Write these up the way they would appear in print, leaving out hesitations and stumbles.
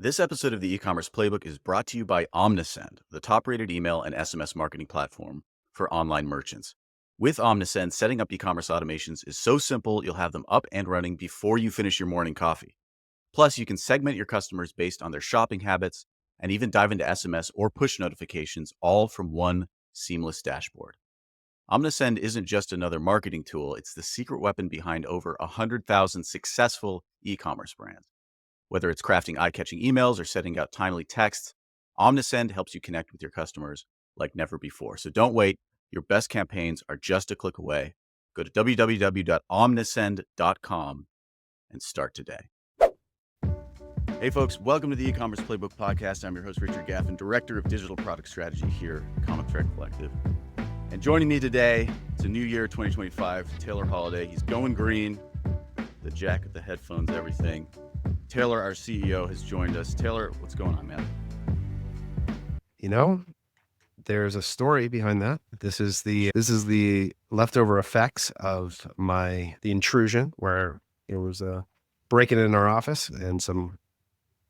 This episode of the e-commerce playbook is brought to you by Omnisend, the top-rated email and SMS marketing platform for online merchants. With Omnisend, setting up e-commerce automations is so simple you'll have them up and running before you finish your morning coffee. Plus, you can segment your customers based on their shopping habits and even dive into SMS or push notifications, all from one seamless dashboard. Omnisend isn't just another marketing tool, it's the secret weapon behind over 100,000 successful e-commerce brands. Whether it's crafting eye-catching emails or sending out timely texts, Omnisend helps you connect with your customers like never before. So don't wait. Your best campaigns are just a click away. Go to www.omnisend.com and start today. Hey folks, welcome to the e-commerce playbook podcast. I'm your host, Richard Gaffin, Director of Digital Product Strategy here at Comic Thread Collective. And joining me today, it's a new year, 2025, Taylor Holiday. He's going green, the jacket, the headphones, everything. Taylor, our CEO, has joined us. Taylor, what's going on, man? You know, there's a story behind that. This is the leftover effects of the intrusion, where it was a break-in in our office and some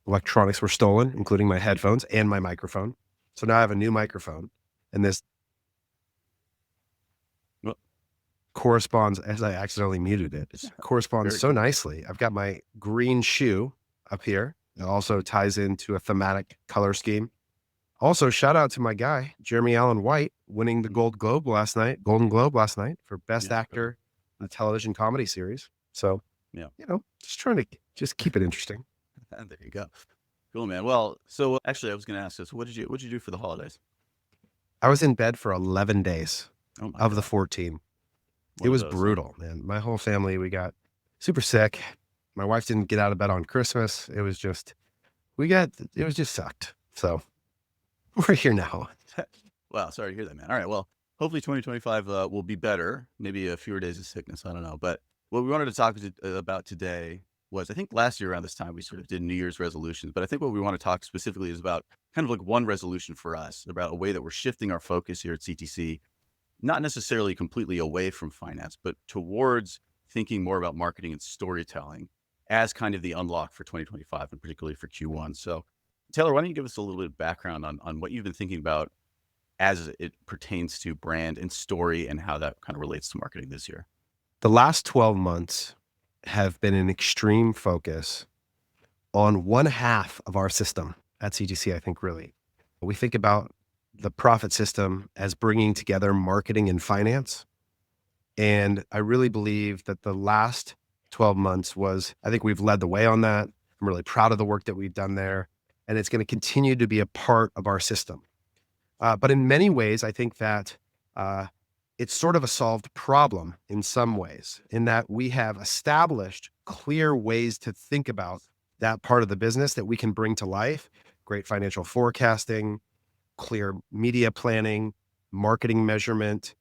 electronics were stolen, including my headphones and my microphone. So now I have a new microphone, and this corresponds, as I accidentally muted it. It corresponds so nicely. I've got my green shoe up here. It also ties into a thematic color scheme. Also, shout out to my guy, Jeremy Allen White, winning the Golden Globe last night for Best Actor in a television comedy series. So, just trying to just keep it interesting. There you go. Cool, man. Well, so actually I was going to ask this. What'd you do for the holidays? I was in bed for 11 days of the 14. It was brutal, man. My whole family, we got super sick. My wife didn't get out of bed on Christmas. It was just sucked. So we're here now. Wow, sorry to hear that, man. All right, well, hopefully 2025 will be better. Maybe a fewer days of sickness. I don't know. But what we wanted to talk about today was, I think last year around this time, we sort of did New Year's resolutions. But I think what we want to talk specifically is about kind of like one resolution for us, about a way that we're shifting our focus here at CTC, not necessarily completely away from finance, but towards thinking more about marketing and storytelling as kind of the unlock for 2025 and particularly for Q1. So Taylor, why don't you give us a little bit of background on what you've been thinking about as it pertains to brand and story and how that kind of relates to marketing this year? The last 12 months have been an extreme focus on one half of our system at CTC, I think, really. We think about the profit system as bringing together marketing and finance. And I really believe that the last 12 months I think we've led the way on that. I'm really proud of the work that we've done there. And it's going to continue to be a part of our system. But in many ways, I think that it's sort of a solved problem in some ways, in that we have established clear ways to think about that part of the business that we can bring to life. Great financial forecasting, clear media planning, marketing measurement,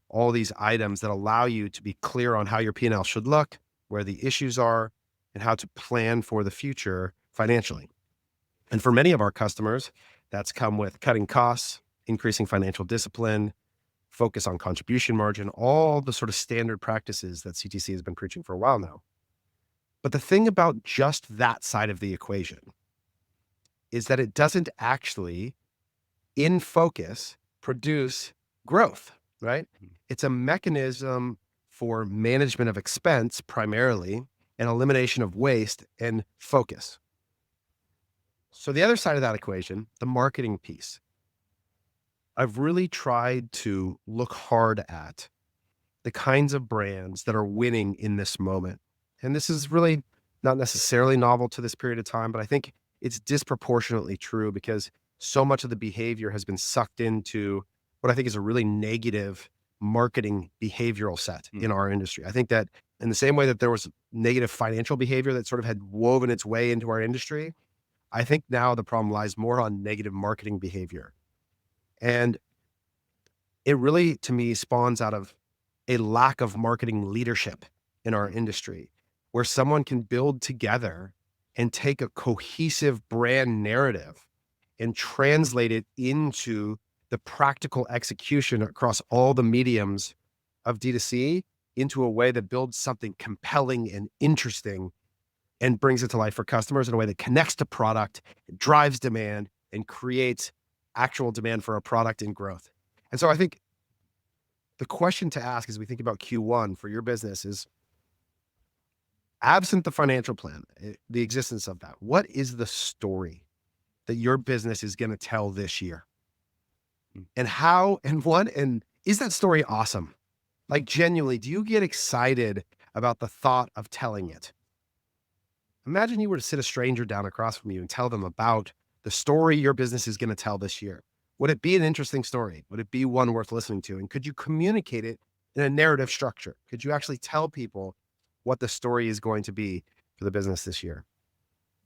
all these items that allow you to be clear on how your P&L should look, where the issues are, and how to plan for the future financially. And for many of our customers, that's come with cutting costs, increasing financial discipline, focus on contribution margin, all the sort of standard practices that CTC has been preaching for a while now. But the thing about just that side of the equation is that it doesn't actually, in focus, produce growth, right? It's a mechanism for management of expense primarily, and elimination of waste and focus. So the other side of that equation, the marketing piece, I've really tried to look hard at the kinds of brands that are winning in this moment. And this is really not necessarily novel to this period of time, but I think it's disproportionately true because so much of the behavior has been sucked into what I think is a really negative marketing behavioral set in our industry. I think that in the same way that there was negative financial behavior that sort of had woven its way into our industry, I think now the problem lies more on negative marketing behavior. And it really, to me, spawns out of a lack of marketing leadership in our industry, where someone can build together and take a cohesive brand narrative and translate it into the practical execution across all the mediums of D2C into a way that builds something compelling and interesting and brings it to life for customers in a way that connects to product, drives demand, and creates actual demand for a product and growth. And so I think the question to ask as we think about Q1 for your business is, absent the financial plan, the existence of that, what is the story that your business is going to tell this year? Mm. And how and what, and is that story awesome? Like, genuinely, do you get excited about the thought of telling it? Imagine you were to sit a stranger down across from you and tell them about the story your business is going to tell this year. Would it be an interesting story? Would it be one worth listening to? And could you communicate it in a narrative structure? Could you actually tell people what the story is going to be for the business this year?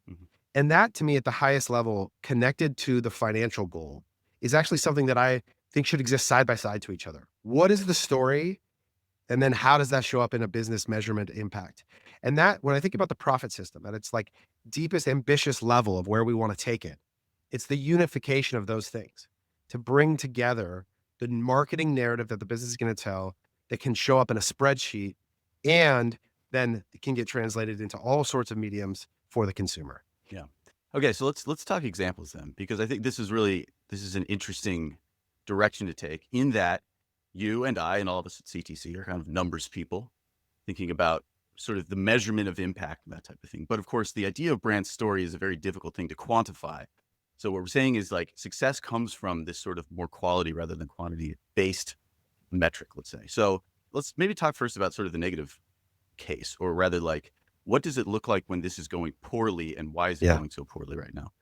Mhm. And that, to me, at the highest level, connected to the financial goal, is actually something that I think should exist side by side to each other. What is the story? And then how does that show up in a business measurement impact? And that, when I think about the profit system at its like deepest ambitious level of where we want to take it, it's the unification of those things to bring together the marketing narrative that the business is going to tell that can show up in a spreadsheet, and then it can get translated into all sorts of mediums for the consumer. Yeah. Okay, so let's talk examples then, because I think this is an interesting direction to take in that you and I and all of us at CTC are kind of numbers people thinking about sort of the measurement of impact and that type of thing. But of course, the idea of brand story is a very difficult thing to quantify. So what we're saying is like success comes from this sort of more quality rather than quantity based metric, let's say. So let's maybe talk first about sort of the negative case, or rather like, what does it look like when this is going poorly and why is it Yeah. going so poorly right now?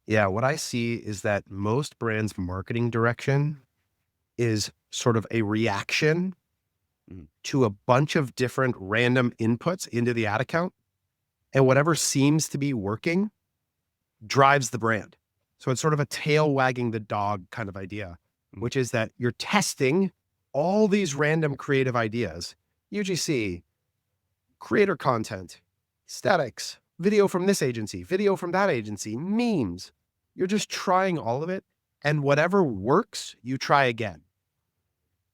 Yeah. What I see is that most brands' marketing direction is sort of a reaction Mhm. to a bunch of different random inputs into the ad account. And whatever seems to be working drives the brand. So it's sort of a tail wagging the dog kind of idea, Mhm. which is that you're testing all these random creative ideas, UGC, creator content, statics, video from this agency, video from that agency, memes. You're just trying all of it. And whatever works, you try again.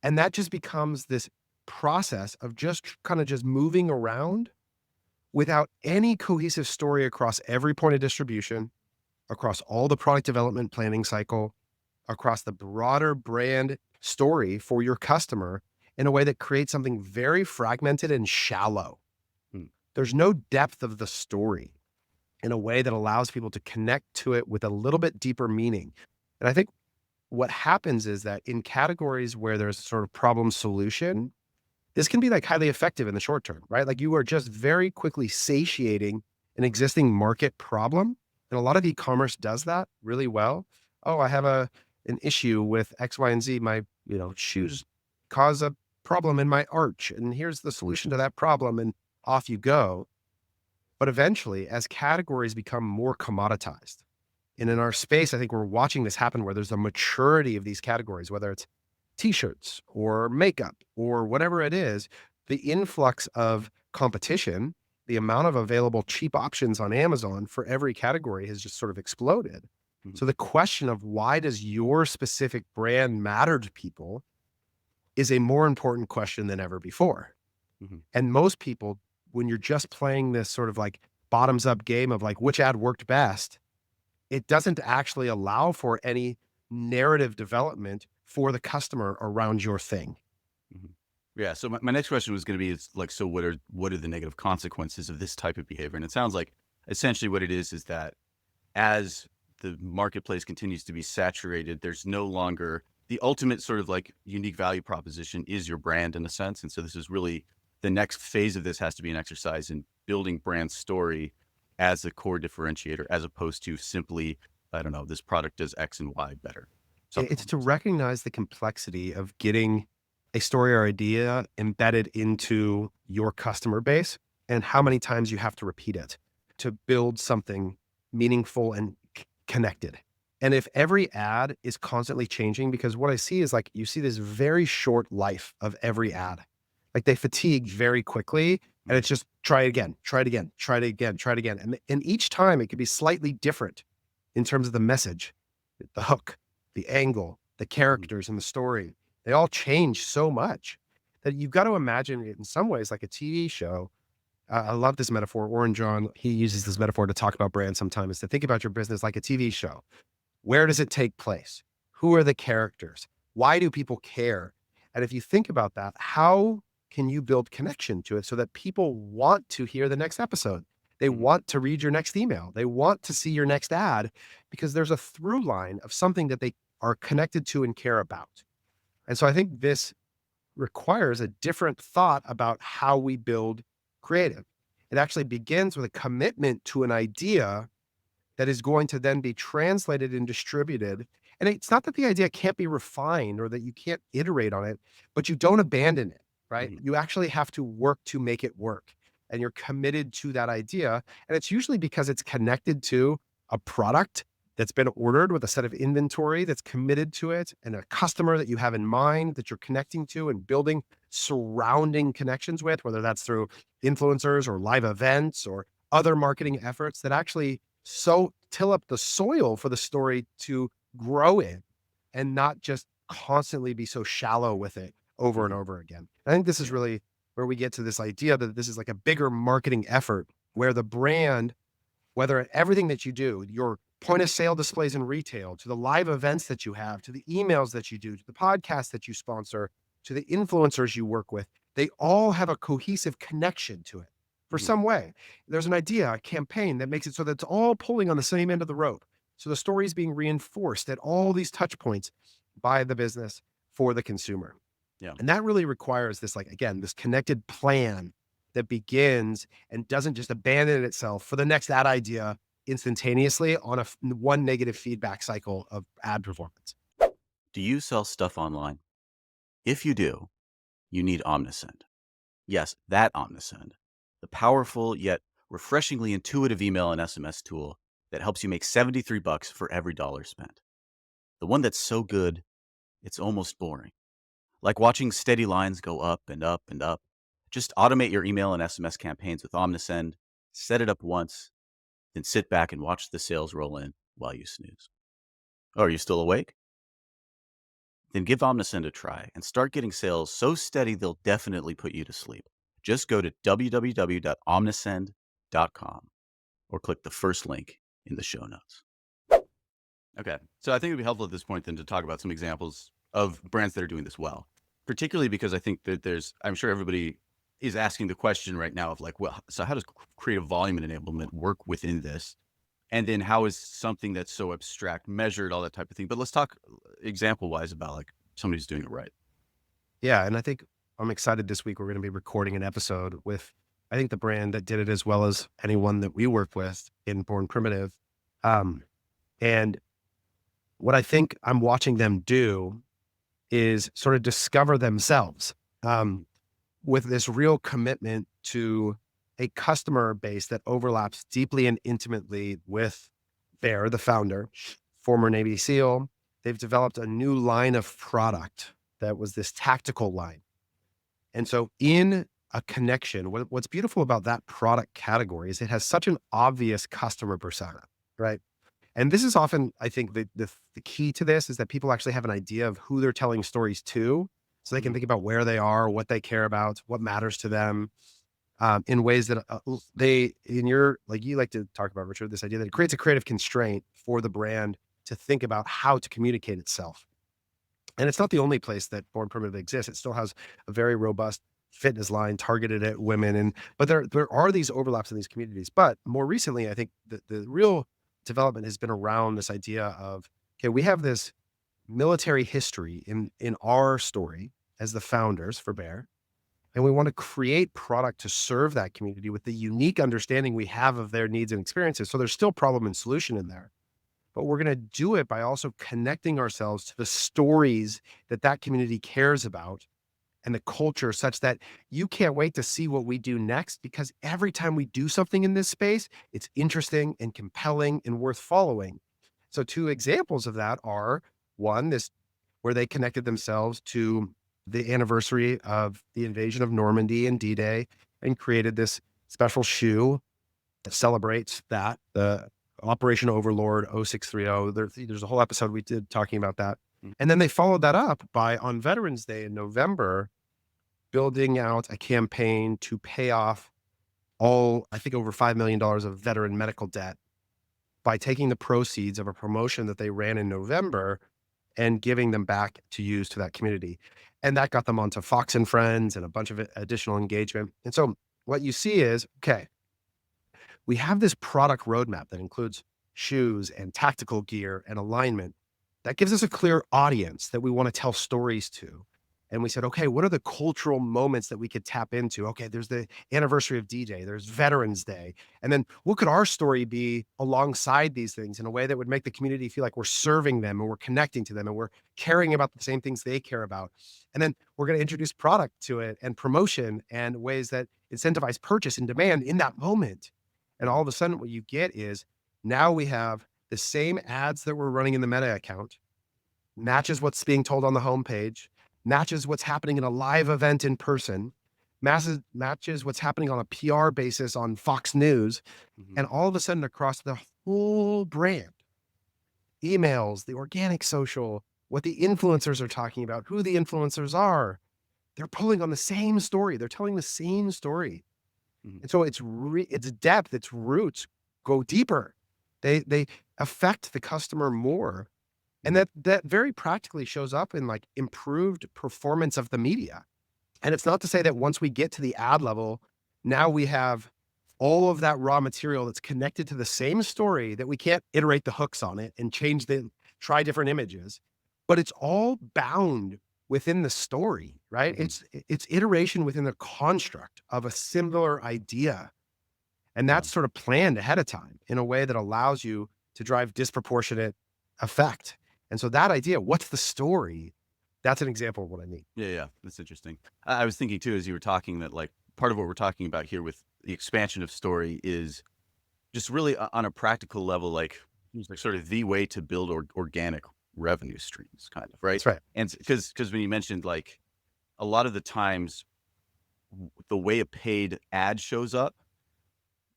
And that just becomes this process of just kind of just moving around without any cohesive story across every point of distribution, across all the product development planning cycle, across the broader brand story for your customer in a way that creates something very fragmented and shallow. Mm. There's no depth of the story in a way that allows people to connect to it with a little bit deeper meaning. And I think what happens is that in categories where there's sort of problem solution, this can be like highly effective in the short term, right? Like you are just very quickly satiating an existing market problem. And a lot of e-commerce does that really well. Oh, I have an issue with X, Y, and Z. My, shoes cause a problem in my arch. And here's the solution to that problem. And off you go. But eventually, as categories become more commoditized, and in our space, I think we're watching this happen where there's a maturity of these categories, whether it's t-shirts or makeup or whatever it is, the influx of competition, the amount of available cheap options on Amazon for every category has just sort of exploded. Mhm. So the question of why does your specific brand matter to people is a more important question than ever before. Mhm. And most people, when you're just playing this sort of like bottoms up game of like which ad worked best, it doesn't actually allow for any narrative development for the customer around your thing. Mhm. Yeah. So my next question was going to be, it's like, so what are the negative consequences of this type of behavior? And it sounds like essentially what it is that as the marketplace continues to be saturated, there's no longer the ultimate sort of like unique value proposition is your brand in a sense. And so this is really the next phase of this has to be an exercise in building brand story as a core differentiator, as opposed to simply, I don't know, this product does X and Y better. Something It's along to those lines. recognize the complexity of getting a story or idea embedded into your customer base and how many times you have to repeat it to build something meaningful and connected. And if every ad is constantly changing, because what I see is like you see this very short life of every ad. Like they fatigue very quickly and Mm. it's just try it again, try it again, try it again, try it again. And each time it could be slightly different in terms of the message, the hook, the angle, the Mhm. characters and the story. They all change so much that you've got to imagine it in some ways like a TV show I love this metaphor. Warren John, he uses this metaphor to talk about brands sometimes, to think about your business like a TV show. Where does it take place? Who are the characters? Why do people care? And if you think about that, how can you build connection to it so that people want to hear the next episode? They Mhm. want to read your next email. They want to see your next ad because there's a through line of something that they are connected to and care about. And so I think this requires a different thought about how we build creative. It actually begins with a commitment to an idea that is going to then be translated and distributed. And it's not that the idea can't be refined or that you can't iterate on it, but you don't abandon it, right? Mhm. You actually have to work to make it work. And you're committed to that idea. And it's usually because it's connected to a product that's been ordered with a set of inventory that's committed to it and a customer that you have in mind that you're connecting to and building surrounding connections with, whether that's through influencers or live events or other marketing efforts that actually till up the soil for the story to grow in and not just constantly be so shallow with it over and Mhm. over again. I think this is Yeah. really where we get to this idea that this is like a bigger marketing effort where the brand, whether everything that you do, your point of sale displays in retail, to the live events that you have, to the emails that you do, to the podcasts that you sponsor, to the influencers you work with, they all have a cohesive connection to it for Mhm. some way. There's an idea, a campaign that makes it so that it's all pulling on the same end of the rope. So the story is being reinforced at all these touch points by the business for the consumer. Yeah. And that really requires this, like, again, this connected plan that begins and doesn't just abandon itself for the next ad idea instantaneously on one negative feedback cycle of ad performance. Do you sell stuff online? If you do, you need Omnisend. Yes, that Omnisend. The powerful yet refreshingly intuitive email and SMS tool that helps you make 73 bucks for every dollar spent. The one that's so good, it's almost boring. Like watching steady lines go up and up and up. Just automate your email and SMS campaigns with Omnisend, set it up once, then sit back and watch the sales roll in while you snooze. Oh, are you still awake? Then give Omnisend a try and start getting sales so steady they'll definitely put you to sleep. Just go to www.omnisend.com or click the first link in the show notes. Okay. So I think it'd be helpful at this point then to talk about some examples of brands that are doing this well, particularly because I think that I'm sure everybody is asking the question right now of like, well, so how does creative volume and enablement work within this? And then how is something that's so abstract measured, all that type of thing. But let's talk example wise about like somebody's doing it right. Yeah, and I think I'm excited this week we're gonna be recording an episode with, I think, the brand that did it as well as anyone that we work with in Born Primitive. Um, and what I think I'm watching them do is sort of discover themselves, with this real commitment to a customer base that overlaps deeply and intimately with Bear, the founder, former Navy SEAL. They've developed a new line of product that was this tactical line. And so, in a connection, what's beautiful about that product category is it has such an obvious customer persona, right? And this is often, I think, the key to this is that people actually have an idea of who they're telling stories to, so they can Mhm. think about where they are, what they care about, what matters to them, in ways that they, in your, like you like to talk about, Richard, this idea that it creates a creative constraint for the brand to think about how to communicate itself. And it's not the only place that Born Primitive exists. It still has a very robust fitness line targeted at women, and but there are these overlaps in these communities. But more recently, I think the real development has been around this idea of, okay, we have this military history in our story as the founders for Bear, and we want to create product to serve that community with the unique understanding we have of their needs and experiences. So there's still problem and solution in there, but we're going to do it by also connecting ourselves to the stories that that community cares about and the culture, such that you can't wait to see what we do next, because every time we do something in this space, it's interesting and compelling and worth following. So two examples of that are, one, this where they connected themselves to the anniversary of the invasion of Normandy and D-Day and created this special shoe that celebrates that, the Operation Overlord 0630. There's a whole episode we did talking about that. Mm. And then they followed that up by, on Veterans Day in November, building out a campaign to pay off I think over $5 million of veteran medical debt by taking the proceeds of a promotion that they ran in November and giving them back to use to that community. And that got them onto Fox and Friends and a bunch of additional engagement. And so what you see is, okay, we have this product roadmap that includes shoes and tactical gear and alignment. That gives us a clear audience that we want to tell stories to. And we said, okay, what are the cultural moments that we could tap into? Okay, there's the anniversary of D-Day, there's Veterans Day. And then what could our story be alongside these things in a way that would make the community feel like we're serving them and we're connecting to them and we're caring about the same things they care about? And then we're going to introduce product to it and promotion and ways that incentivize purchase and demand in that moment. And all of a sudden, what you get is now we have the same ads that we're running in the Meta account, matches what's being told on the homepage, matches what's happening in a live event in person, matches what's happening on a PR basis on Fox News. Mhm. And all of a sudden, across the whole brand, emails, the organic social, what the influencers are talking about, who the influencers are, they're pulling on the same story. They're telling the same story. Mhm. And so its depth, its roots go deeper. They affect the customer more. And Mhm. that very practically shows up in like improved performance of the media. And it's not to say that once we get to the ad level, now we have all of that raw material that's connected to the same story that we can't iterate the hooks on it and try different images, but it's all bound within the story, right? Mhm. It's iteration within the construct of a similar idea. And Yeah. that's sort of planned ahead of time in a way that allows you to drive disproportionate effect. And so that idea, what's the story? That's an example of what I mean. Yeah, yeah, that's interesting. I was thinking too as you were talking that like part of what we're talking about here with the expansion of story is just really on a practical level, like it's like sort of the way to build organic revenue streams, kind of right. That's right. And because when you mentioned like a lot of the times the way a paid ad shows up,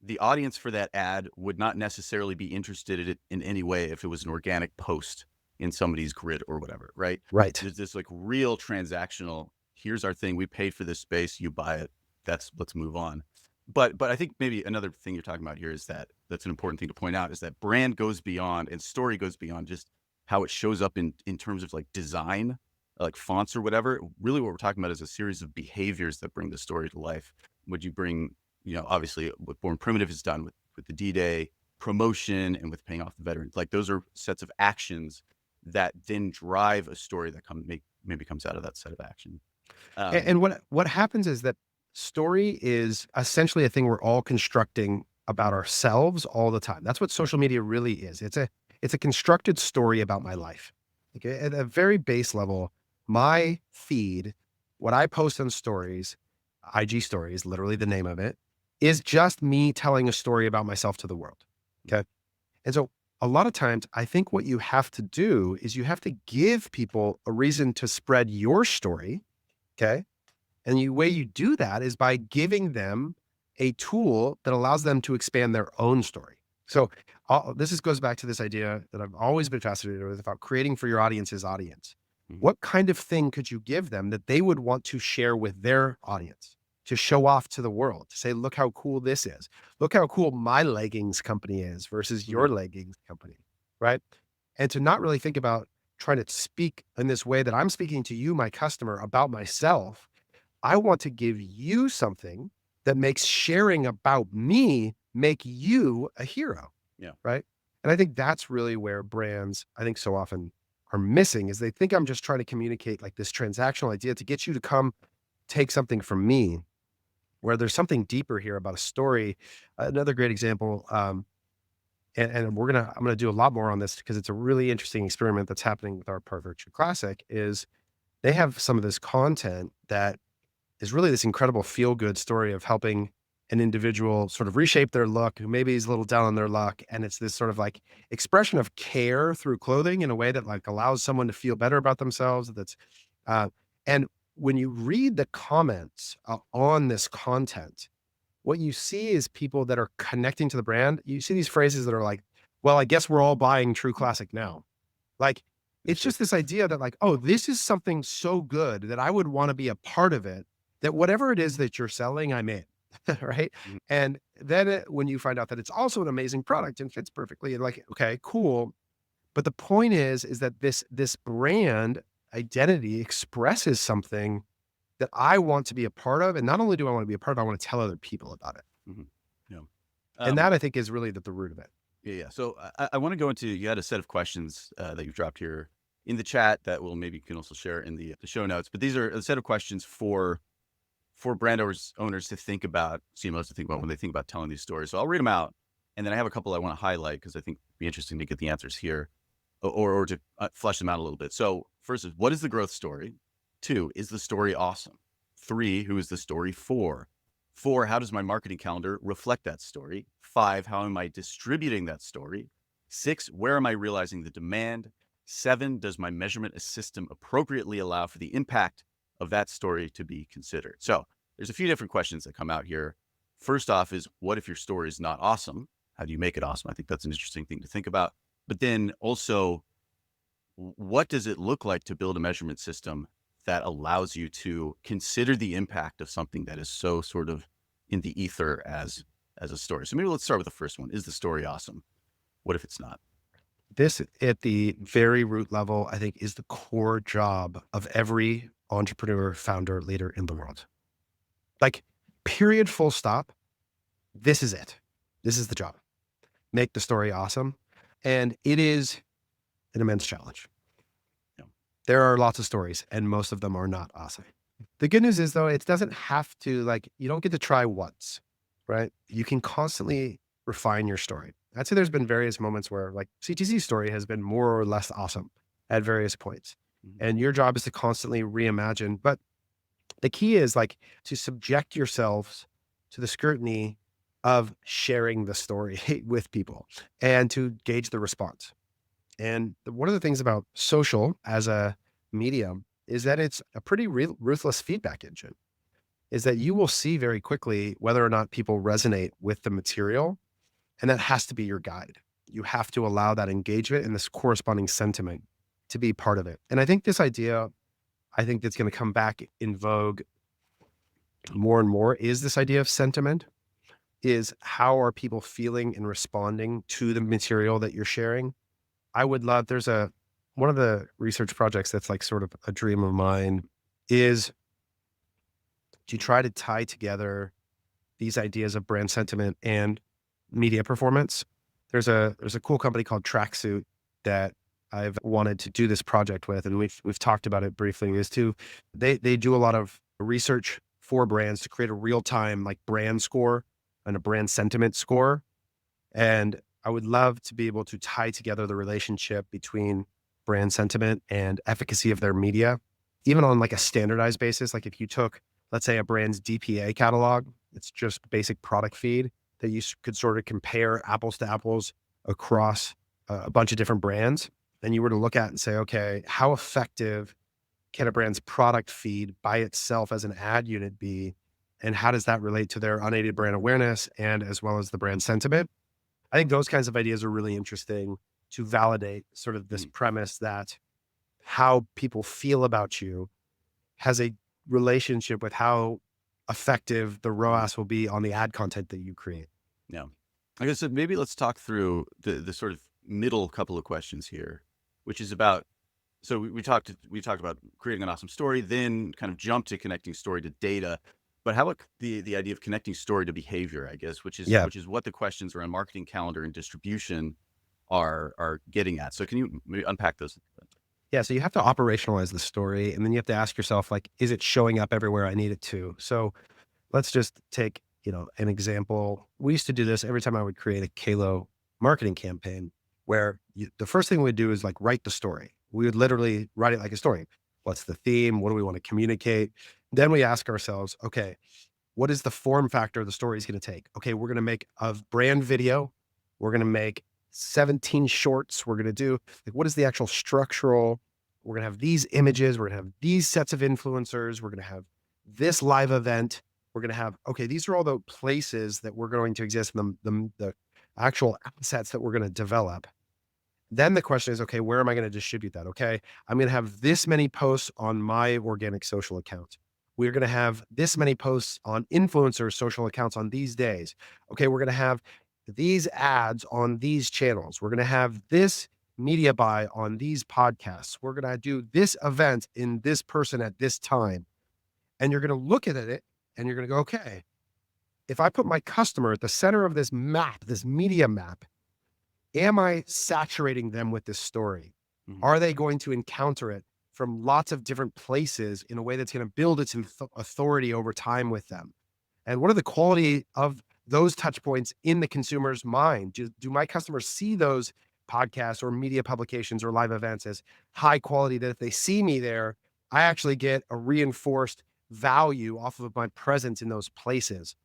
the audience for that ad would not necessarily be interested in it in any way if it was an organic post in somebody's grid or whatever, right? Right. There's this like real transactional, here's our thing, we paid for this space, you buy it. Let's move on. But I think maybe another thing you're talking about here is that's an important thing to point out is that brand goes beyond and story goes beyond just how it shows up in terms of like design, like fonts or whatever. Really what we're talking about is a series of behaviors that bring the story to life. Would you bring obviously what Born Primitive has done with the D-Day promotion and with paying off the veterans, like those are sets of actions that then drive a story that maybe comes out of that set of action. Um, And what happens is that story is essentially a thing we're all constructing about ourselves all the time. That's what social media really is. It's a constructed story about my life. Like at a very base level, my feed, what I post on stories, IG stories, literally the name of it, is just me telling a story about myself to the world. Okay. And so a lot of times I think what you have to do is you have to give people a reason to spread your story. Okay. And the way you do that is by giving them a tool that allows them to expand their own story. So goes back to this idea that I've always been fascinated with about creating for your audience's audience. mhm, What kind of thing could you give them that they would want to share with their audience, to show off to the world, to say, look how cool this is. Look how cool my leggings company is versus your mhm, leggings company. Right. And to not really think about trying to speak in this way that I'm speaking to you, my customer, about myself. I want to give you something that makes sharing about me make you a hero, yeah. right? And I think that's really where brands, I think so often are missing is they think I'm just trying to communicate like this transactional idea to get you to come take something from me, where there's something deeper here about a story. Another great example, and I'm gonna do a lot more on this because it's a really interesting experiment that's happening with our Par Virtue Classic. Is they have some of this content that is really this incredible feel good story of helping an individual sort of reshape their look who maybe is a little down on their luck. And it's this sort of like expression of care through clothing in a way that like allows someone to feel better about themselves. Uh, and when you read the comments on this content, what you see is people that are connecting to the brand. You see these phrases that are like, well, I guess we're all buying True Classic now. Like, it's just this idea that like, oh, this is something so good that I would want to be a part of it, that whatever it is that you're selling, I'm in. right? Mhm. And then when you find out that it's also an amazing product and fits perfectly, and like, okay, cool. But the point is that this brand identity expresses something that I want to be a part of. And not only do I want to be a part of, I want to tell other people about it. Mhm. Yeah. And Um, that I think is really the root of it. yeah, yeah. So I want to go into, you had a set of questions that you've dropped here in the chat that will maybe you can also share in the show notes. But these are a set of questions for brand owners to think about, CMOs to think about when they think about telling these stories. So I'll read them out, and then I have a couple I want to highlight because I think it'd be interesting to get the answers here, or to flesh them out a little bit. So first is, what is the growth story? Two, is the story awesome? Three, who is the story for? Four, how does my marketing calendar reflect that story? Five, how am I distributing that story? Six, where am I realizing the demand? Seven, does my measurement system appropriately allow for the impact of that story to be considered? So there's a few different questions that come out here. First off is, what if your story is not awesome? How do you make it awesome? I think that's an interesting thing to think about. But then also, what does it look like to build a measurement system that allows you to consider the impact of something that is so sort of in the ether as a story? So maybe let's start with the first one. Is the story awesome? What if it's not? This at the very root level, I think, is the core job of every entrepreneur, founder, leader in the world. Like, period, full stop. This is it. This is the job. Make the story awesome. And it is an immense challenge. Yeah. There are lots of stories, and most of them are not awesome. The good news is, though, it doesn't have to, like, you don't get to try once, right? You can constantly refine your story. I'd say there's been various moments where, like, CTC's story has been more or less awesome at various points. Mhm. And your job is to constantly reimagine. But the key is, like, to subject yourselves to the scrutiny of sharing the story with people and to gauge the response. And one of the things about social as a medium is that it's a pretty ruthless feedback engine, is that you will see very quickly whether or not people resonate with the material. And that has to be your guide. You have to allow that engagement and this corresponding sentiment to be part of it. And I think this idea, I think that's going to come back in vogue more and more, is this idea of sentiment, is how are people feeling and responding to the material that you're sharing. I would love, there's a, one of the research projects that's like sort of a dream of mine is to try to tie together these ideas of brand sentiment and media performance. There's a cool company called Tracksuit that I've wanted to do this project with, and we've talked about it briefly. Is to they do a lot of research for brands to create a real time like brand score and a brand sentiment score. And I would love to be able to tie together the relationship between brand sentiment and efficacy of their media, even on like a standardized basis. Like if you took, let's say, a brand's DPA catalog, it's just basic product feed that you could sort of compare apples to apples across a bunch of different brands. And you were to look at and say, okay, how effective can a brand's product feed by itself as an ad unit be? And how does that relate to their unaided brand awareness and as well as the brand sentiment? I think those kinds of ideas are really interesting to validate sort of this Mhm. premise that how people feel about you has a relationship with how effective the Mhm. ROAS will be on the ad content that you create. Yeah. I guess maybe let's talk through the sort of middle couple of questions here, which is about, so we talked about creating an awesome story, then kind of jump to connecting story to data. But how about the idea of connecting story to behavior, I guess, which is Yeah. what the questions around marketing calendar and distribution are getting at. So can you maybe unpack those? Yeah. So you have to operationalize the story and then you have to ask yourself, like, is it showing up everywhere I need it to? So let's just take, an example. We used to do this every time I would create a Kalo marketing campaign where the first thing we'd do is like write the story. We would literally write it like a story. What's the theme? What do we want to communicate? Then we ask ourselves, okay, what is the form factor the story is going to take? Okay, we're going to make a brand video. We're going to make 17 shorts. We're going to do like, what is the actual structural? We're going to have these images. We're going to have these sets of influencers. We're going to have this live event. We're going to have, okay, these are all the places that we're going to exist, the actual assets that we're going to develop. Then the question is, okay, where am I going to distribute that? Okay, I'm going to have this many posts on my organic social account. we're going to have this many posts on influencers' social accounts on these days. Okay, we're going to have these ads on these channels. We're going to have this media buy on these podcasts. We're going to do this event in this person at this time. And you're going to look at it and you're going to go, okay, if I put my customer at the center of this map, this media map, am I saturating them with this story? Mhm. Are they going to encounter it from lots of different places in a way that's going to build its authority over time with them? And what are the quality of those touch points in the consumer's mind? Do my customers see those podcasts or media publications or live events as high quality that if they see me there, I actually get a reinforced value off of my presence in those places?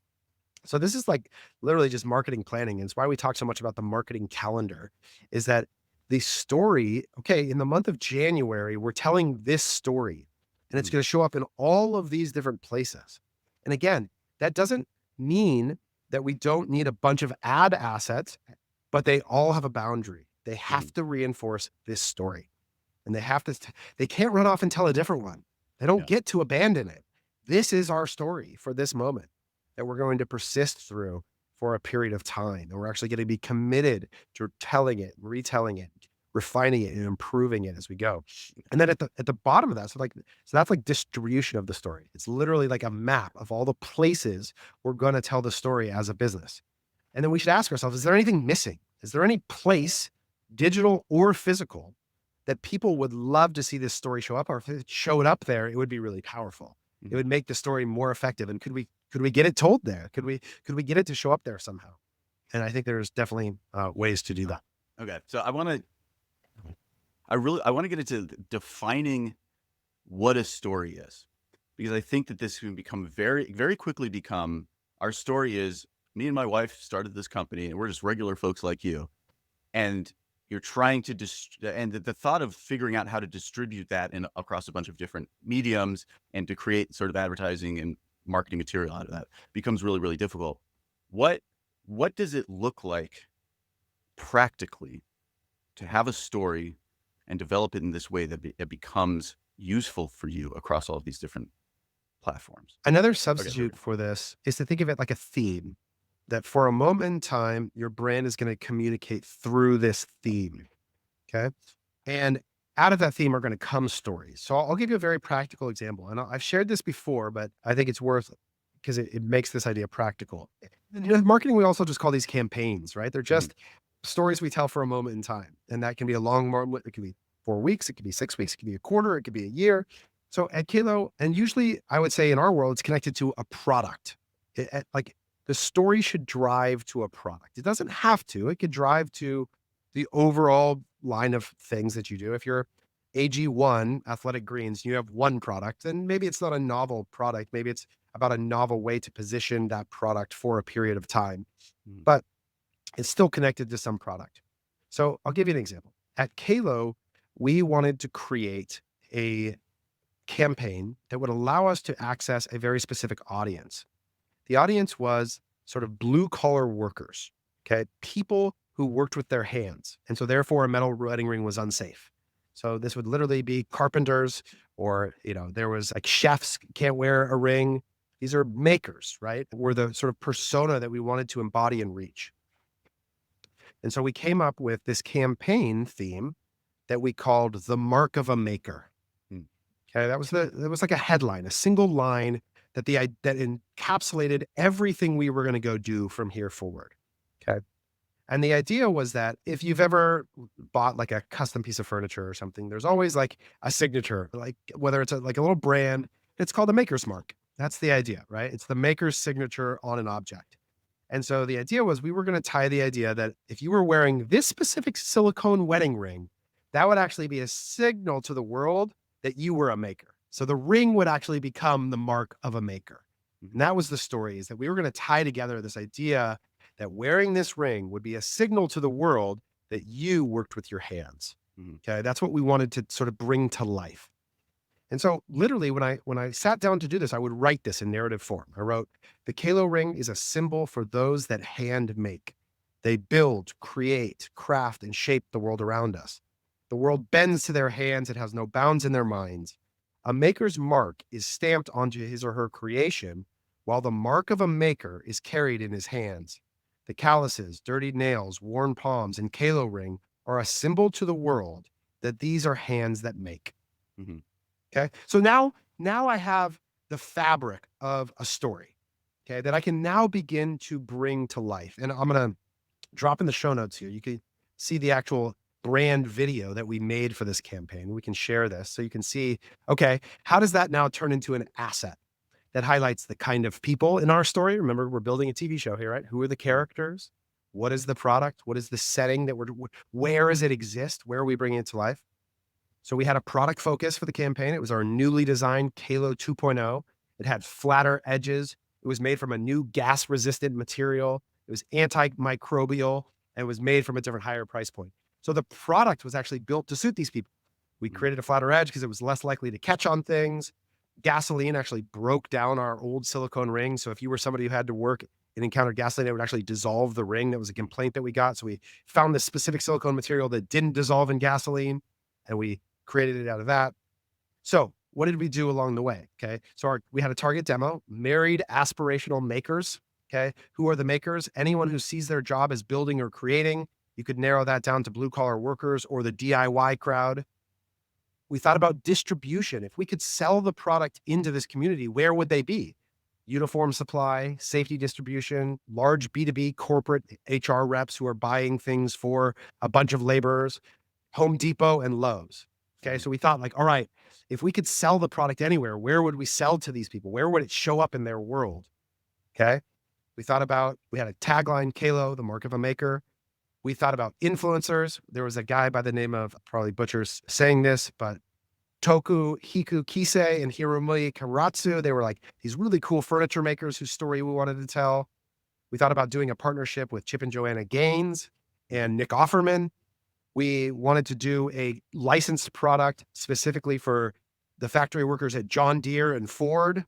So this is like literally just marketing planning. And it's why we talk so much about the marketing calendar is that the story, okay, in the month of January, we're telling this story and it's Mhm. going to show up in all of these different places. And again, that doesn't mean that we don't need a bunch of ad assets, but they all have a boundary. They Mhm. have to reinforce this story and they can't run off and tell a different one. They don't Yeah. get to abandon it. This is our story for this moment that we're going to persist through for a period of time. And we're actually going to be committed to telling it, retelling it, refining it, and improving it as we go. And then at the bottom of that, so that's like distribution of the story. It's literally like a map of all the places we're going to tell the story as a business. And then we should ask ourselves, is there anything missing? Is there any place, digital or physical, that people would love to see this story show up? Or if it showed up there, it would be really powerful. It Mhm. would make the story more effective. And could we get it told there? Could we get it to show up there somehow? And I think there's definitely ways to do that. Okay. So I want to get into defining what a story is, because I think that this can become very quickly become our story is me and my wife started this company and we're just regular folks like you. And you're trying to and the thought of figuring out how to distribute that in across a bunch of different mediums and to create sort of advertising and marketing material out of that becomes really difficult. What what does it look like practically to have a story and develop it in this way that it becomes useful for you across all of these different platforms? Another Okay, there we substitute go. for this is to think of it like a theme that for a moment in time, your brand is going to communicate through this theme. Okay. And out of that theme are going to come stories. So I'll give you a very practical example. And I've shared this before, but I think it's worth because it makes this idea practical. And, marketing, we also just call these campaigns, right? They're Mhm. just stories we tell for a moment in time. And that can be a long moment. It can be 4 weeks, it could be 6 weeks, it could be a quarter, it could be a year. So at Kalo, and usually I would say in our world, it's connected to a product. Like the story should drive to a product. It doesn't have to, it could drive to the overall line of things that you do. If you're AG1 Athletic Greens, you have one product, and maybe it's not a novel product. Maybe it's about a novel way to position that product for a period of time, Mhm. but it's still connected to some product. So I'll give you an example. At Kalo, we wanted to create a campaign that would allow us to access a very specific audience. The audience was sort of blue collar workers, okay? People who worked with their hands. And so therefore a metal wedding ring was unsafe. So this would literally be carpenters or, there was like chefs can't wear a ring. These are makers, right? Were the sort of persona that we wanted to embody and reach. And so we came up with this campaign theme that we called the mark of a maker. Mm. Okay, that was like a headline, a single line that encapsulated everything we were going to go do from here forward. Okay. And the idea was that if you've ever bought like a custom piece of furniture or something, there's always like a signature, like whether it's like a little brand, it's called a maker's mark. That's the idea, right? It's the maker's signature on an object. And so the idea was we were going to tie the idea that if you were wearing this specific silicone wedding ring, that would actually be a signal to the world that you were a maker. So the ring would actually become the mark of a maker. And Mhm. that was the story, is that we were going to tie together this idea that wearing this ring would be a signal to the world that you worked with your hands. Mhm. Okay. That's what we wanted to sort of bring to life. And so literally when I sat down to do this, I would write this in narrative form. I wrote, the Kalo ring is a symbol for those that hand make. They build, create, craft, and shape the world around us. The world bends to their hands. It has no bounds in their minds. A maker's mark is stamped onto his or her creation, while the mark of a maker is carried in his hands. The calluses, dirty nails, worn palms, and Kalo ring are a symbol to the world that these are hands that make. Mhm. Okay. So now I have the fabric of a story. Okay. That I can now begin to bring to life. And I'm gonna drop in the show notes here. You can see the actual brand video that we made for this campaign. We can share this so you can see, okay, how does that now turn into an asset that highlights the kind of people in our story? Remember, we're building a TV show here, right? Who are the characters? What is the product? What is the setting that where does it exist? Where are we bringing it to life? So we had a product focus for the campaign. It was our newly designed Kalo 2.0. It had flatter edges. It was made from a new gas resistant material. It was antimicrobial and it was made from a different higher price point. So the product was actually built to suit these people. We Mhm. created a flatter edge because it was less likely to catch on things. Gasoline actually broke down our old silicone ring. So if you were somebody who had to work and encountered gasoline, it would actually dissolve the ring. That was a complaint that we got. So we found this specific silicone material that didn't dissolve in gasoline and we created it out of that. So what did we do along the way? Okay. So we had a target demo, married aspirational makers. Okay. Who are the makers? Anyone who sees their job as building or creating. You could narrow that down to blue collar workers or the DIY crowd. We thought about distribution. If we could sell the product into this community, where would they be? Uniform supply, safety distribution, large B2B corporate HR reps who are buying things for a bunch of laborers, Home Depot and Lowe's. Okay. Mhm. So we thought, like, all right, if we could sell the product anywhere, where would we sell to these people? Where would it show up in their world? Okay. We had a tagline, Kalo, the mark of a maker. We thought about influencers. There was a guy by the name of, probably butchers saying this, but Toku Hiku Kise and Hiromui Karatsu. They were like these really cool furniture makers whose story we wanted to tell. We thought about doing a partnership with Chip and Joanna Gaines and Nick Offerman. We wanted to do a licensed product specifically for the factory workers at John Deere and Ford.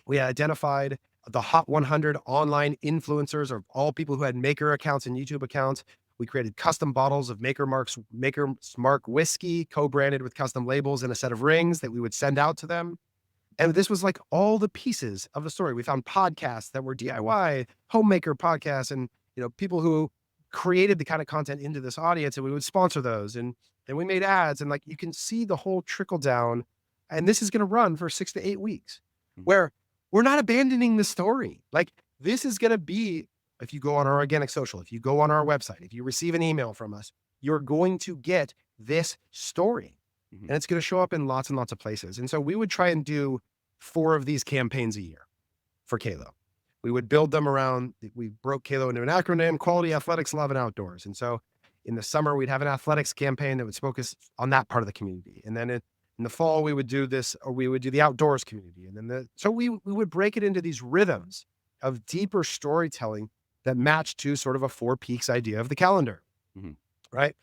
We identified the Hot 100 online influencers, or all people who had maker accounts and YouTube accounts. We created custom bottles of Maker's Mark whiskey, co-branded with custom labels and a set of rings that we would send out to them. And this was like all the pieces of the story. We found podcasts that were DIY, homemaker podcasts, and people who created the kind of content into this audience, and we would sponsor those. And we made ads, and like you can see the whole trickle down. And this is going to run for 6 to 8 weeks, Mhm. where we're not abandoning the story. Like this is going to be, if you go on our organic social, if you go on our website, if you receive an email from us, you're going to get this story Mhm. and it's going to show up in lots and lots of places. And so we would try and do 4 of these campaigns a year for Kalo. We would build them around, we broke Kalo into an acronym: quality, athletics, love, and outdoors. And so in the summer, we'd have an athletics campaign that would focus on that part of the community. And then in the fall, we would do this, or we would do the outdoors community. And then so we would break it into these rhythms of deeper storytelling that matched to sort of a Four Peaks idea of the calendar. Mhm. Right.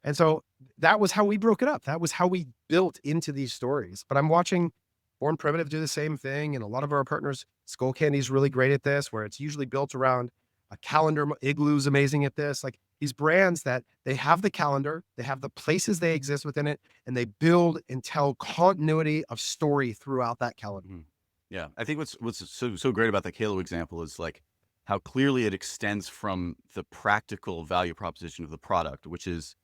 And so that was how we broke it up. That was how we built into these stories. But I'm watching Born Primitive do the same thing. And a lot of our partners, Skull Candy is really great at this, where it's usually built around a calendar. Igloo's amazing at this. Like these brands that they have the calendar, they have the places they exist within it, and they build and tell continuity of story throughout that calendar. Mhm. Yeah, I think what's so great about the Halo example is like how clearly it extends from the practical value proposition of the product, which is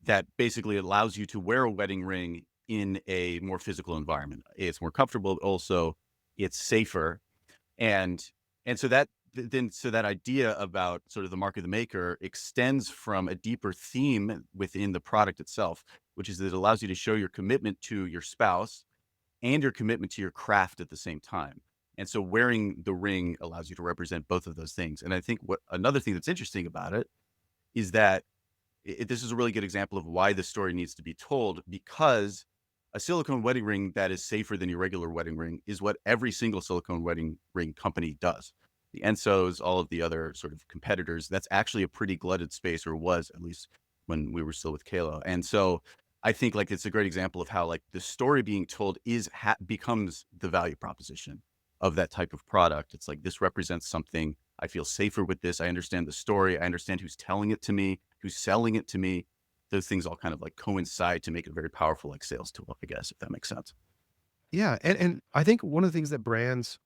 that basically allows you to wear a wedding ring in a more physical environment. It's more comfortable, but also it's safer. And so that idea about sort of the mark of the maker extends from a deeper theme within the product itself, which is that it allows you to show your commitment to your spouse and your commitment to your craft at the same time. And so wearing the ring allows you to represent both of those things. And I think what another thing that's interesting about it is that this is a really good example of why the story needs to be told, because a silicone wedding ring that is safer than your regular wedding ring is what every single silicone wedding ring company does. The Ensos, all of the other sort of competitors, that's actually a pretty glutted space, or was at least when we were still with Kalo. And so I think like it's a great example of how like the story being told becomes the value proposition of that type of product. It's like, this represents something. I feel safer with this. I understand the story. I understand who's telling it to me, who's selling it to me. Those things all kind of like coincide to make it a very powerful like sales tool, I guess, if that makes sense. Yeah, and I think one of the things that brands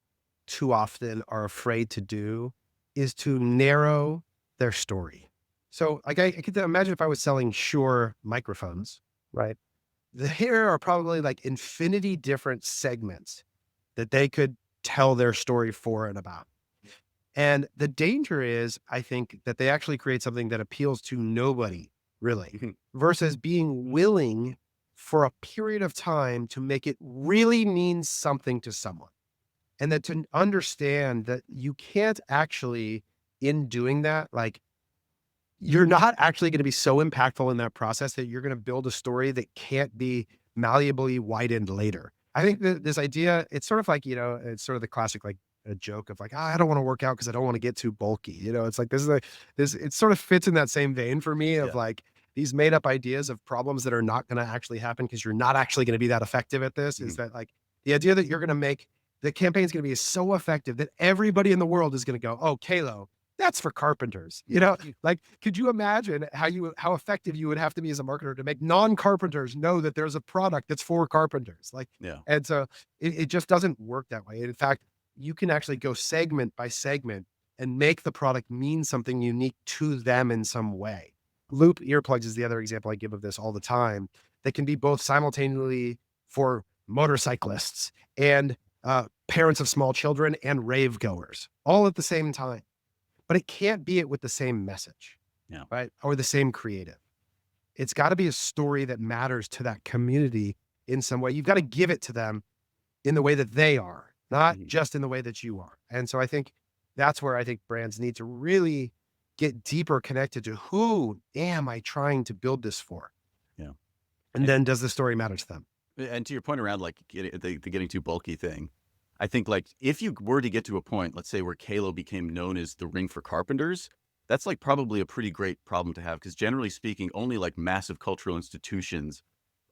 too often are afraid to do is to narrow their story. So, like, I could imagine if I was selling Shure microphones, right? Here are probably like infinity different segments that they could tell their story for and about. And the danger is, I think, that they actually create something that appeals to nobody really, Mhm. versus being willing for a period of time to make it really mean something to someone. And that to understand that you can't actually, in doing that, like, you're not actually going to be so impactful in that process that you're going to build a story that can't be malleably widened later. I think that this idea, it's sort of like, it's sort of the classic, like a joke of like, I don't want to work out because I don't want to get too bulky. It's like, it sort of fits in that same vein for me of Yeah. like these made up ideas of problems that are not going to actually happen because you're not actually going to be that effective at this. Is Mhm. that like the idea that you're going to make the campaign is going to be so effective that everybody in the world is going to go, oh, Kalo, that's for carpenters. Like, could you imagine how effective you would have to be as a marketer to make non-carpenters know that there's a product that's for carpenters? Like, Yeah. and so it just doesn't work that way. In fact, you can actually go segment by segment and make the product mean something unique to them in some way. Loop earplugs is the other example I give of this all the time. That can be both simultaneously for motorcyclists and parents of small children and rave goers all at the same time, but it can't be it with the same message, Yeah. right? Or the same creative. It's got to be a story that matters to that community in some way. You've got to give it to them in the way that they are, not Mhm. just in the way that you are. And so I think that's where I think brands need to really get deeper connected to who am I trying to build this for? Yeah. And then does the story matter to them? And to your point around like the getting too bulky thing, I think like if you were to get to a point, let's say where Kalo became known as the ring for carpenters, that's like probably a pretty great problem to have because generally speaking, only like massive cultural institutions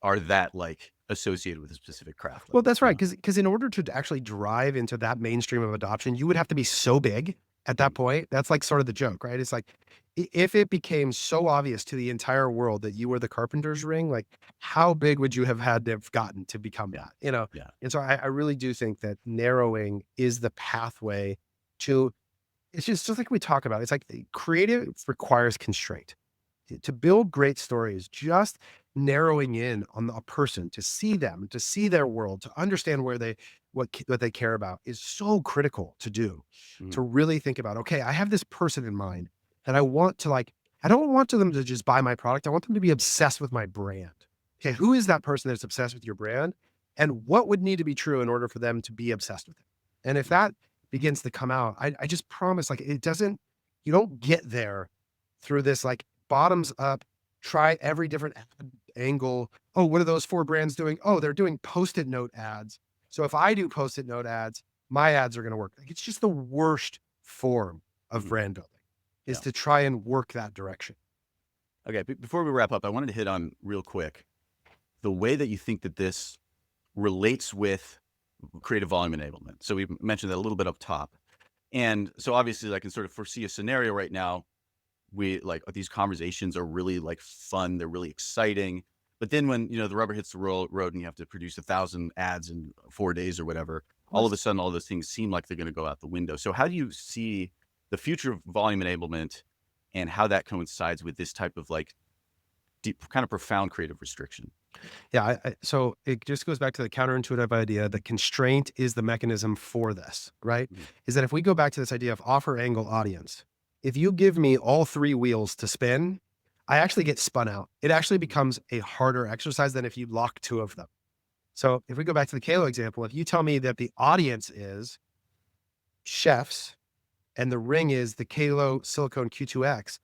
are that like associated with a specific craft like Well, that, that's right, because in order to actually drive into that mainstream of adoption, you would have to be so big at that Mhm. point. That's like sort of the joke, right? It's like if it became so obvious to the entire world that you were the carpenter's ring, like how big would you have had to have gotten to become Yeah. that? You know? Yeah. And so I really do think that narrowing is the pathway to it's just like we talk about. It's like creative requires constraint to build great stories, just narrowing in on a person to see them, to see their world, to understand where what they care about is so critical to do. To Mhm. really think about, okay, I have this person in mind that I want to like. I don't want them to just buy my product. I want them to be obsessed with my brand. Okay, who is that person that's obsessed with your brand, and what would need to be true in order for them to be obsessed with it? And if that begins to come out, I just promise, like it doesn't. You don't get there through this like bottoms up, try every different ad angle. Oh, what are those 4 brands doing? Oh, they're doing Post-it note ads. So if I do Post-it note ads, my ads are gonna work. Like, it's just the worst form of Mhm. brand building, is Yeah. to try and work that direction. Okay. Before we wrap up, I wanted to hit on real quick the way that you think that this relates with creative volume enablement. So we mentioned that a little bit up top. And so obviously I can sort of foresee a scenario right now. We like these conversations are really like fun. They're really exciting. But then when, the rubber hits the road and you have to produce 1,000 ads in 4 days or whatever, Of all of course. a sudden, all those things seem like they're going to go out the window. So how do you see the future of volume enablement and how that coincides with this type of like deep, kind of profound creative restriction? Yeah, so it just goes back to the counterintuitive idea that constraint is the mechanism for this, right? Mhm. Is that if we go back to this idea of offer, angle, audience, if you give me all 3 wheels to spin, I actually get spun out. It actually becomes a harder exercise than if you lock 2 of them. So if we go back to the Kalo example, if you tell me that the audience is chefs and the ring is the Kalo silicone Q2X,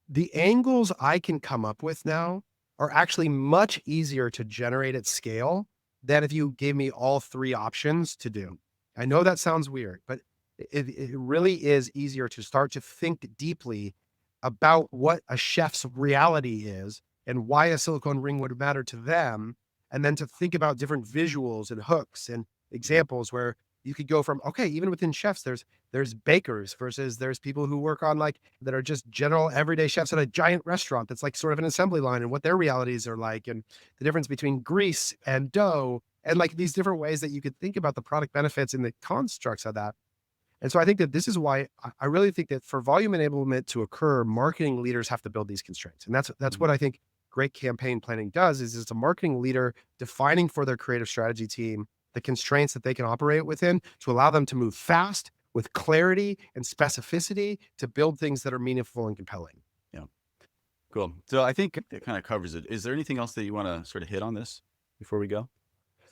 the angles I can come up with now are actually much easier to generate at scale than if you gave me all 3 options to do. I know that sounds weird, but it really is easier to start to think deeply about what a chef's reality is and why a silicone ring would matter to them, and then to think about different visuals and hooks and Mhm. examples where you could go from, okay, even within chefs, there's bakers versus there's people who work on like that are just general everyday chefs at a giant restaurant that's like sort of an assembly line and what their realities are like and the difference between grease and dough and like these different ways that you could think about the product benefits and the constructs of that. And so I think that this is why I really think that for volume enablement to occur, marketing leaders have to build these constraints. And that's Mhm. what I think great campaign planning does is it's a marketing leader defining for their creative strategy team the constraints that they can operate within to allow them to move fast with clarity and specificity to build things that are meaningful and compelling. Yeah. Cool. So I think that kind of covers it. Is there anything else that you want to sort of hit on this before we go?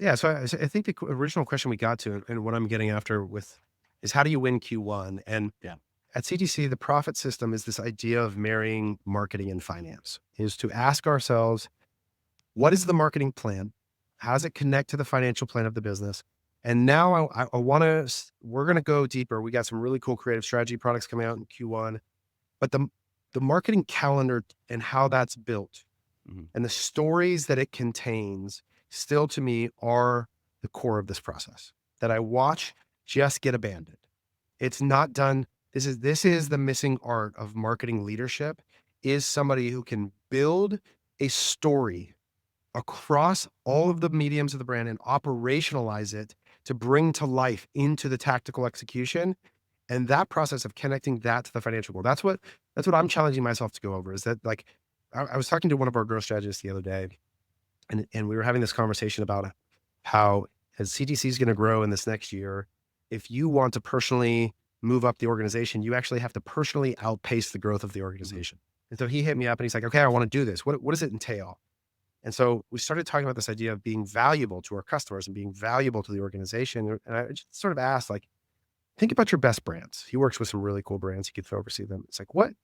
Yeah, so I think the original question we got to and what I'm getting after with is how do you win Q1? And Yeah. at CTC, the profit system is this idea of marrying marketing and finance, is to ask ourselves, what is the marketing plan? How does it connect to the financial plan of the business? And now I want to, we're going to go deeper. We got some really cool creative strategy products coming out in Q1, but the marketing calendar and how that's built Hmm. and the stories that it contains still to me are the core of this process that I watch just get abandoned. It's not done. This is the missing art of marketing leadership is somebody who can build a story across all of the mediums of the brand and operationalize it to bring to life into the tactical execution. And that process of connecting that to the financial goal. That's what I'm challenging myself to go over is that like I was talking to one of our growth strategists the other day and we were having this conversation about how as CTC is going to grow in this next year, if you want to personally move up the organization, you actually have to personally outpace the growth of the Hmm. organization. And so he hit me up and he's like, okay, I want to do this. What does it entail? And so we started talking about this idea of being valuable to our customers and being valuable to the organization. And I just sort of asked, like, think about your best brands. He works with some really cool brands. He could oversee them. It's like, what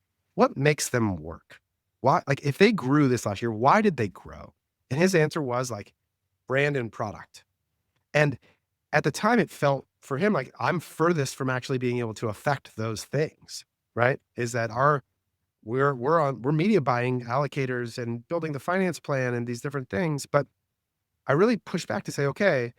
makes them work? Why, like, if they grew this last year, why did they grow? And his answer was like brand and product. And at the time, it felt for him like I'm furthest from actually being able to affect those things. Right? Is that our we're media buying allocators and building the finance plan and these different things. But I really pushed back to say, okay,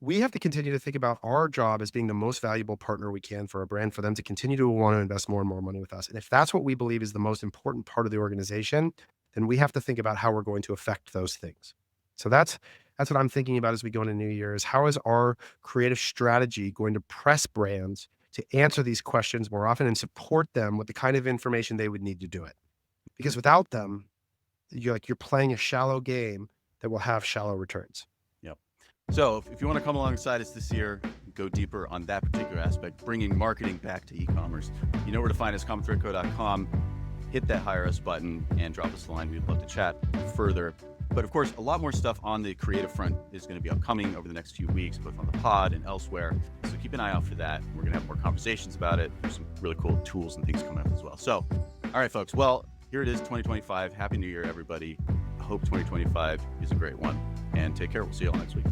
we have to continue to think about our job as being the most valuable partner we can for a brand, for them to continue to want to invest more and more money with us. And if that's what we believe is the most important part of the organization, then we have to think about how we're going to affect those things. So that's what I'm thinking about as we go into New Year is how is our creative strategy going to press brands to answer these questions more often and support them with the kind of information they would need to do it. Because without them, you're playing a shallow game that will have shallow returns. Yep. So if you want to come alongside us this year, go deeper on that particular aspect, bringing marketing back to e-commerce, you know where to find us, commonthreadco.com. Hit that hire us button and drop us a line. We'd love to chat further. But of course, a lot more stuff on the creative front is going to be upcoming over the next few weeks, both on the pod and elsewhere. So keep an eye out for that. We're going to have more conversations about it. There's some really cool tools and things coming up as well. So, all right, folks. Well, here it is, 2025. Happy New Year, everybody. I hope 2025 is a great one. And take care. We'll see you all next week.